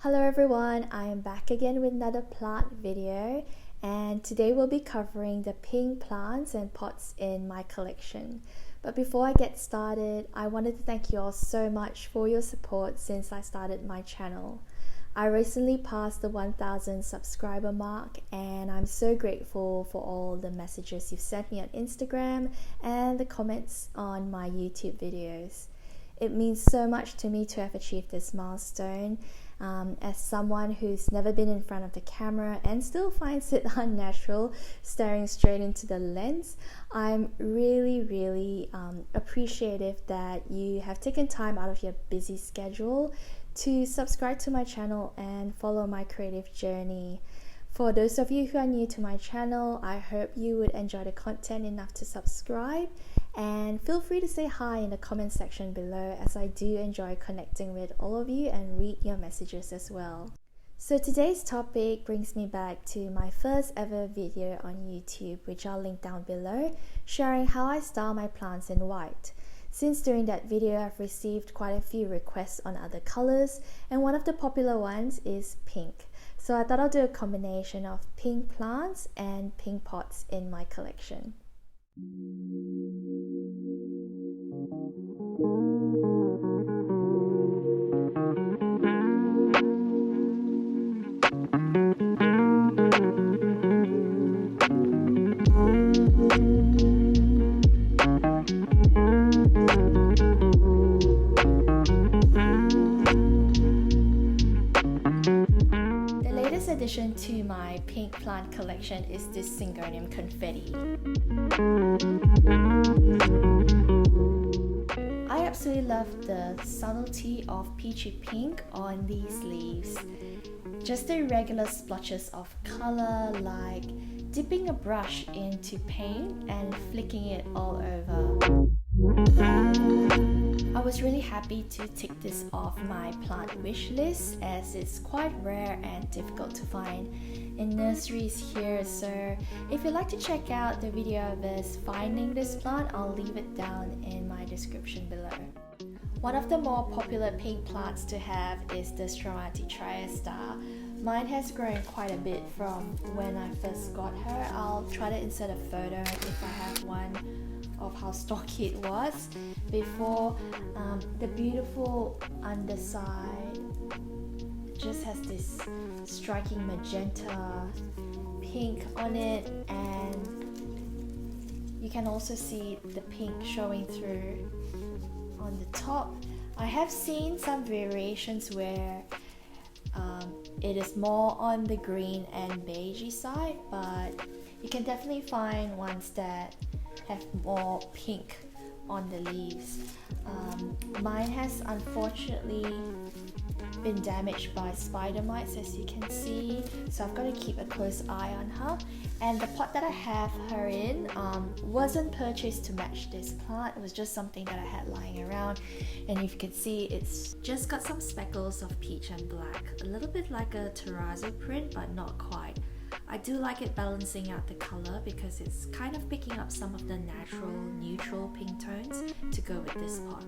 Hello everyone, I am back again with another plant video, and today we'll be covering the pink plants and pots in my collection. But before I get started, I wanted to thank you all so much for your support since I started my channel. I recently passed the 1000 subscriber mark, and I'm so grateful for all the messages you've sent me on Instagram and the comments on my YouTube videos. It means so much to me to have achieved this milestone. As someone who's never been in front of the camera and still finds it unnatural staring straight into the lens, I'm really appreciative that you have taken time out of your busy schedule to subscribe to my channel and follow my creative journey. For those of you who are new to my channel, I hope you would enjoy the content enough to subscribe, and feel free to say hi in the comment section below, as I do enjoy connecting with all of you and read your messages as well. So today's topic brings me back to my first ever video on YouTube, which I'll link down below, sharing how I style my plants in white. Since doing that video, I've received quite a few requests on other colors, and one of the popular ones is pink. So I thought I'll do a combination of pink plants and pink pots in my collection. Addition to my pink plant collection is this Syngonium Confetti. I absolutely love the subtlety of peachy pink on these leaves. Just the regular splotches of color, like dipping a brush into paint and flicking it all over. I was really happy to tick this off my plant wish list, as it's quite rare and difficult to find in nurseries here. So if you'd like to check out the video of us finding this plant, I'll leave it down in my description below. One of the more popular pink plants to have is the Stromati Tria star. Mine has grown quite a bit from when I first got her. I'll try to insert a photo if I have one of how stocky it was before. The beautiful underside just has this striking magenta pink on it, and you can also see the pink showing through on the top. I have seen some variations where it is more on the green and beigey side, but you can definitely find ones that have more pink on the leaves. Mine has unfortunately been damaged by spider mites, as you can see, so I've got to keep a close eye on her. And the pot that I have her in wasn't purchased to match this plant. It was just something that I had lying around, and if you can see, it's just got some speckles of peach and black, a little bit like a terrazzo print, but not quite. I do like it balancing out the color because it's kind of picking up some of the natural neutral pink tones to go with this pot.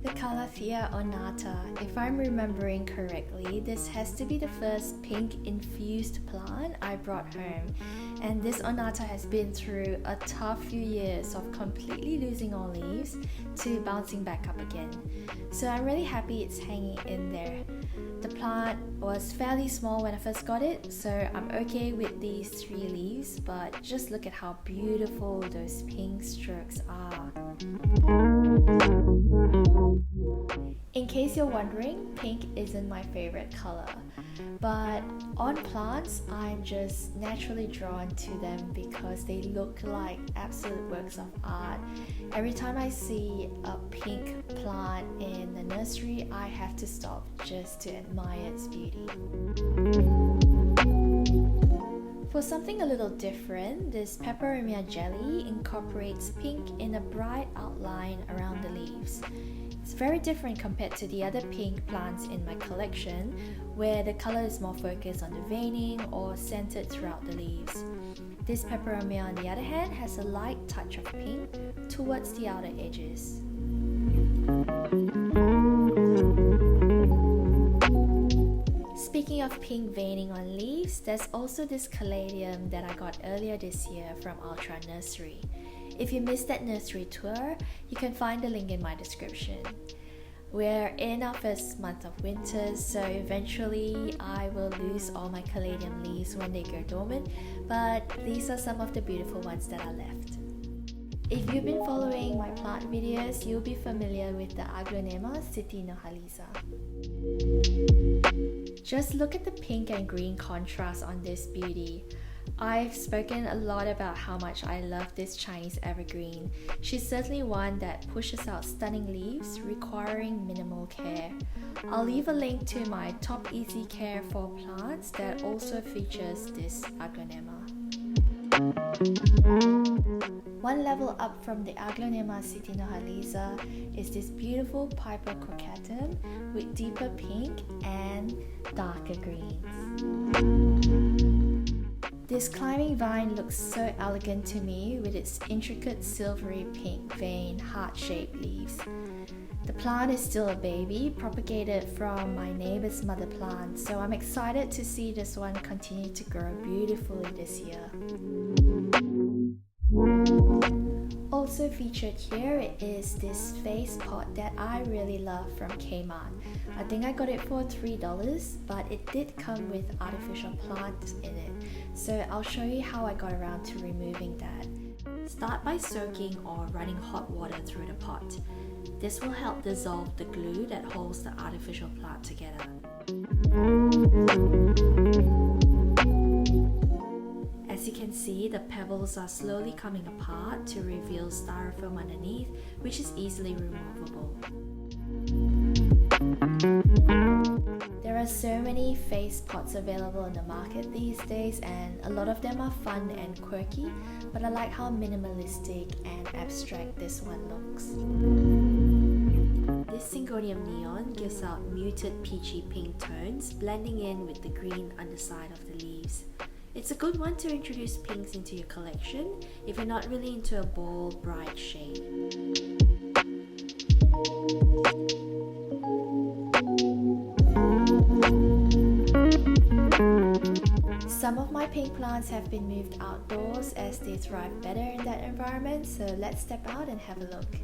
The Calafia Onata, if I'm remembering correctly, this has to be the first pink infused plant I brought home. And this Onata has been through a tough few years of completely losing all leaves to bouncing back up again. So I'm really happy it's hanging in there. The plant was fairly small when I first got it, so I'm okay with these 3 leaves, but just look at how beautiful those pink strokes are. In case you're wondering, pink isn't my favorite color, but on plants, I'm just naturally drawn to them because they look like absolute works of art. Every time I see a pink plant in the nursery, I have to stop just to admire its beauty. For something a little different, this Peperomia Jelly incorporates pink in a bright outline around the leaves. It's very different compared to the other pink plants in my collection, where the color is more focused on the veining or centered throughout the leaves. This Peperomia, on the other hand, has a light touch of pink towards the outer edges. Speaking of pink veining on leaves, there's also this Caladium that I got earlier this year from ALTRA Nursery. If you missed that nursery tour, you can find the link in my description. We're in our first month of winter, so eventually I will lose all my Caladium leaves when they go dormant, but these are some of the beautiful ones that are left. If you've been following my plant videos, you'll be familiar with the Aglonema Citinohalisa. Just look at the pink and green contrast on this beauty. I've spoken a lot about how much I love this Chinese evergreen. She's certainly one that pushes out stunning leaves, requiring minimal care. I'll leave a link to my top easy care for plants that also features this Aglonema. One level up from the Aglonema Citinohalisa is this beautiful Piper Crocatan with deeper pink and darker greens. This climbing vine looks so elegant to me with its intricate silvery pink veined heart-shaped leaves. The plant is still a baby, propagated from my neighbor's mother plant, so I'm excited to see this one continue to grow beautifully this year. Also featured here is this vase pot that I really love from Kmart. I think I got it for $3, but it did come with artificial plants in it. So I'll show you how I got around to removing that. Start by soaking or running hot water through the pot. This will help dissolve the glue that holds the artificial plant together. As you can see, the pebbles are slowly coming apart to reveal styrofoam underneath, which is easily removable. There are so many vase pots available in the market these days, and a lot of them are fun and quirky, but I like how minimalistic and abstract this one looks. This Syngonium Neon gives out muted peachy pink tones, blending in with the green underside of the leaves. It's a good one to introduce pinks into your collection if you're not really into a bold, bright shade. Some of my pink plants have been moved outdoors as they thrive better in that environment, so let's step out and have a look.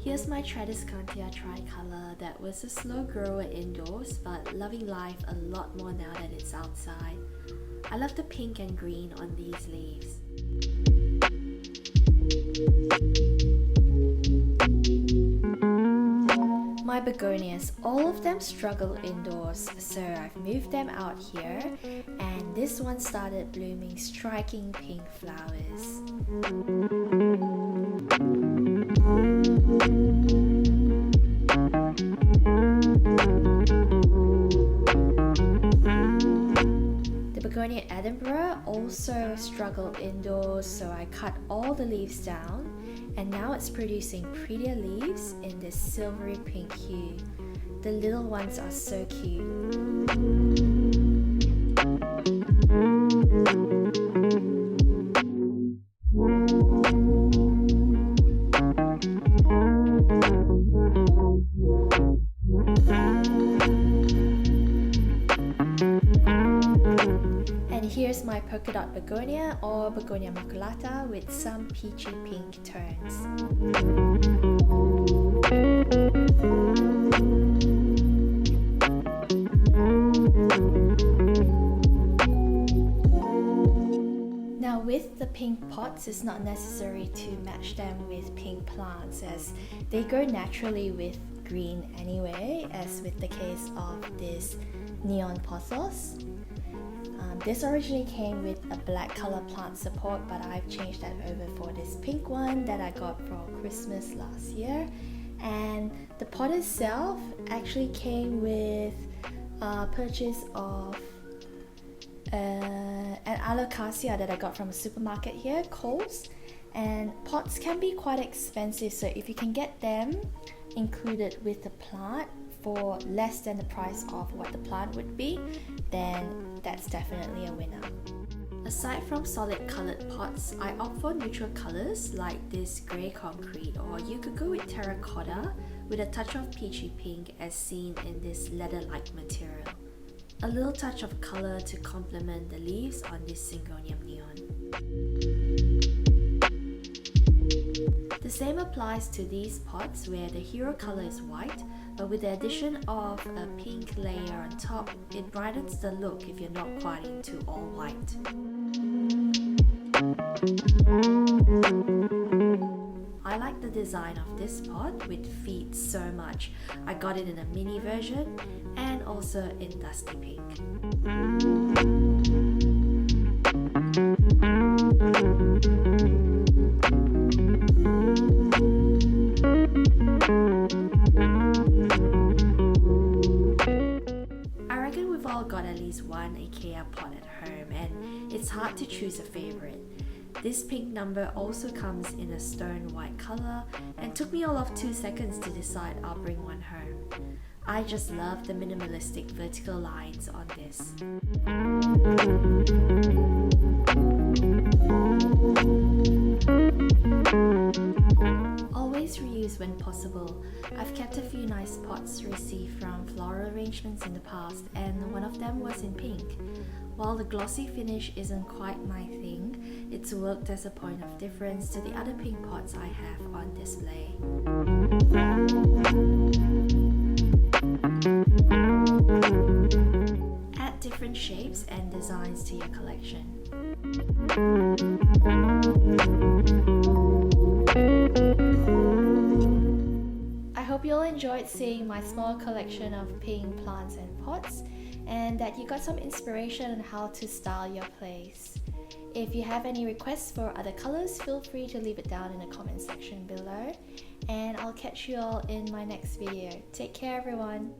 Here's my Tradescantia tricolor that was a slow grower indoors, but loving life a lot more now that it's outside. I love the pink and green on these leaves. My begonias, all of them struggle indoors, so I've moved them out here, and this one started blooming striking pink flowers. Begonia Edinburgh also struggled indoors, so I cut all the leaves down, and now it's producing prettier leaves in this silvery pink hue. The little ones are so cute. Here's my polka dot begonia or begonia maculata with some peachy pink tones. Now with the pink pots, it's not necessary to match them with pink plants as they grow naturally with green anyway, as with the case of this neon pothos. This originally came with a black color plant support, but I've changed that over for this pink one that I got for Christmas last year. And the pot itself actually came with a purchase of an alocasia that I got from a supermarket here, Coles. And pots can be quite expensive, so if you can get them included with the plant for less than the price of what the plant would be, then that's definitely a winner. Aside from solid coloured pots, I opt for neutral colours like this grey concrete, or you could go with terracotta with a touch of peachy pink as seen in this leather-like material. A little touch of colour to complement the leaves on this Syngonium Neon. The same applies to these pots where the hero colour is white, but with the addition of a pink layer on top, it brightens the look if you're not quite into all white. I like the design of this pot with feet so much. I got it in a mini version and also in dusty pink. I reckon we've all got at least one IKEA pot at home, and it's hard to choose a favorite. This pink number also comes in a stone white color and took me all of 2 seconds to decide I'll bring one home. I just love the minimalistic vertical lines on this. Always reuse when possible. I've kept a few nice pots received from floral arrangements in the past, and one of them was in pink. While the glossy finish isn't quite my thing, it's worked as a point of difference to the other pink pots I have on display. Add different shapes and designs to your collection. I hope you all enjoyed seeing my small collection of pink plants and pots, and that you got some inspiration on how to style your place. If you have any requests for other colors, feel free to leave it down in the comment section below, and I'll catch you all in my next video. Take care, everyone.